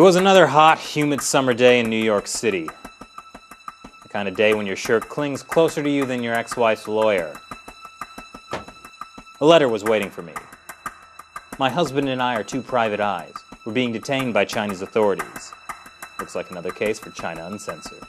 was another hot, humid summer day in New York City. The kind of day when your shirt clings closer to you than your ex-wife's lawyer. A letter was waiting for me. My husband and I are two private eyes. We're being detained by Chinese authorities. Looks like another case for China Uncensored.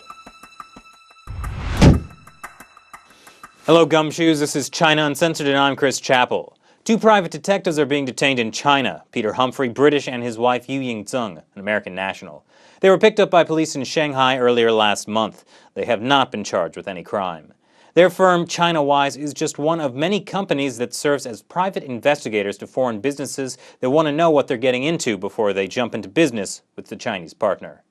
Hello, gumshoes. This is China Uncensored, and I'm Chris Chappell. Two private detectives are being detained in China. Peter Humphrey, British, and his wife Yu Yingzeng, an American national. They were picked up by police in Shanghai earlier last month. They have not been charged with any crime. Their firm, ChinaWhys, is just one of many companies that serves as private investigators to foreign businesses that want to know what they're getting into before they jump into business with the Chinese partner.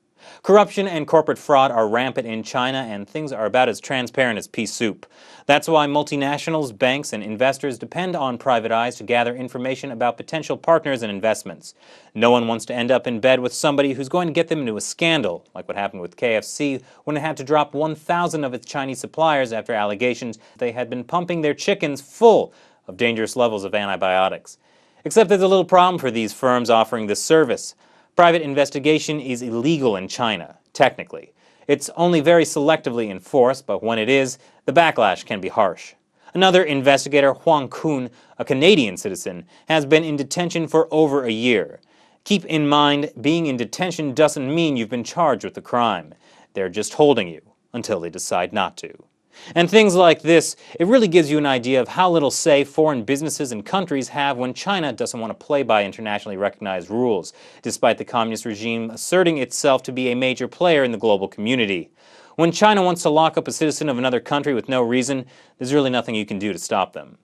Corruption and corporate fraud are rampant in China, and things are about as transparent as pea soup. That's why multinationals, banks, and investors depend on private eyes to gather information about potential partners and investments. No one wants to end up in bed with somebody who's going to get them into a scandal, like what happened with KFC when it had to drop 1,000 of its Chinese suppliers after allegations they had been pumping their chickens full of dangerous levels of antibiotics. Except there's a little problem for these firms offering this service. Private investigation is illegal in China, technically. It's only very selectively enforced, but when it is, the backlash can be harsh. Another investigator, Huang Kun, a Canadian citizen, has been in detention for over a year. Keep in mind, being in detention doesn't mean you've been charged with the crime. They're just holding you until they decide not to. And things like this, it really gives you an idea of how little say foreign businesses and countries have when China doesn't want to play by internationally recognized rules, despite the communist regime asserting itself to be a major player in the global community. When China wants to lock up a citizen of another country with no reason, there's really nothing you can do to stop them.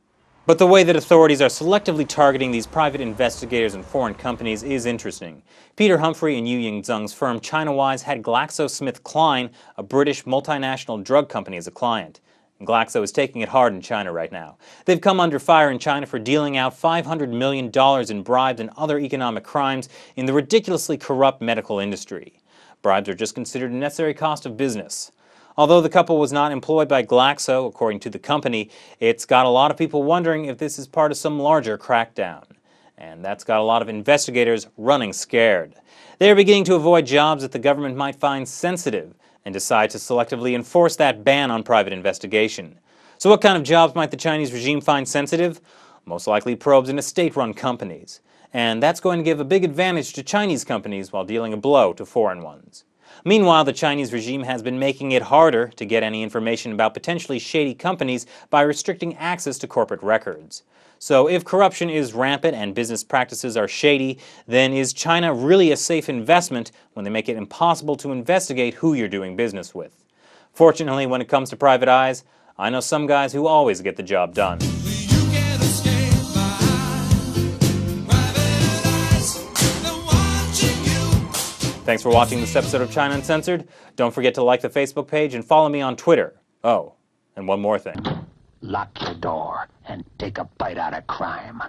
But the way that authorities are selectively targeting these private investigators and foreign companies is interesting. Peter Humphrey and Yu Yingzeng's firm ChinaWhys had GlaxoSmithKline, a British multinational drug company, as a client. And Glaxo is taking it hard in China right now. They've come under fire in China for dealing out $500 million in bribes and other economic crimes in the ridiculously corrupt medical industry. Bribes are just considered a necessary cost of business. Although the couple was not employed by Glaxo, according to the company, it's got a lot of people wondering if this is part of some larger crackdown. And that's got a lot of investigators running scared. They are beginning to avoid jobs that the government might find sensitive and decide to selectively enforce that ban on private investigation. So what kind of jobs might the Chinese regime find sensitive? Most likely probes into state-run companies. And that's going to give a big advantage to Chinese companies while dealing a blow to foreign ones. Meanwhile, the Chinese regime has been making it harder to get any information about potentially shady companies by restricting access to corporate records. So if corruption is rampant and business practices are shady, then is China really a safe investment when they make it impossible to investigate who you're doing business with? Fortunately, when it comes to private eyes, I know some guys who always get the job done. Thanks for watching this episode of China Uncensored. Don't forget to like the Facebook page and follow me on Twitter. Oh, and one more thing. Lock your door and take a bite out of crime.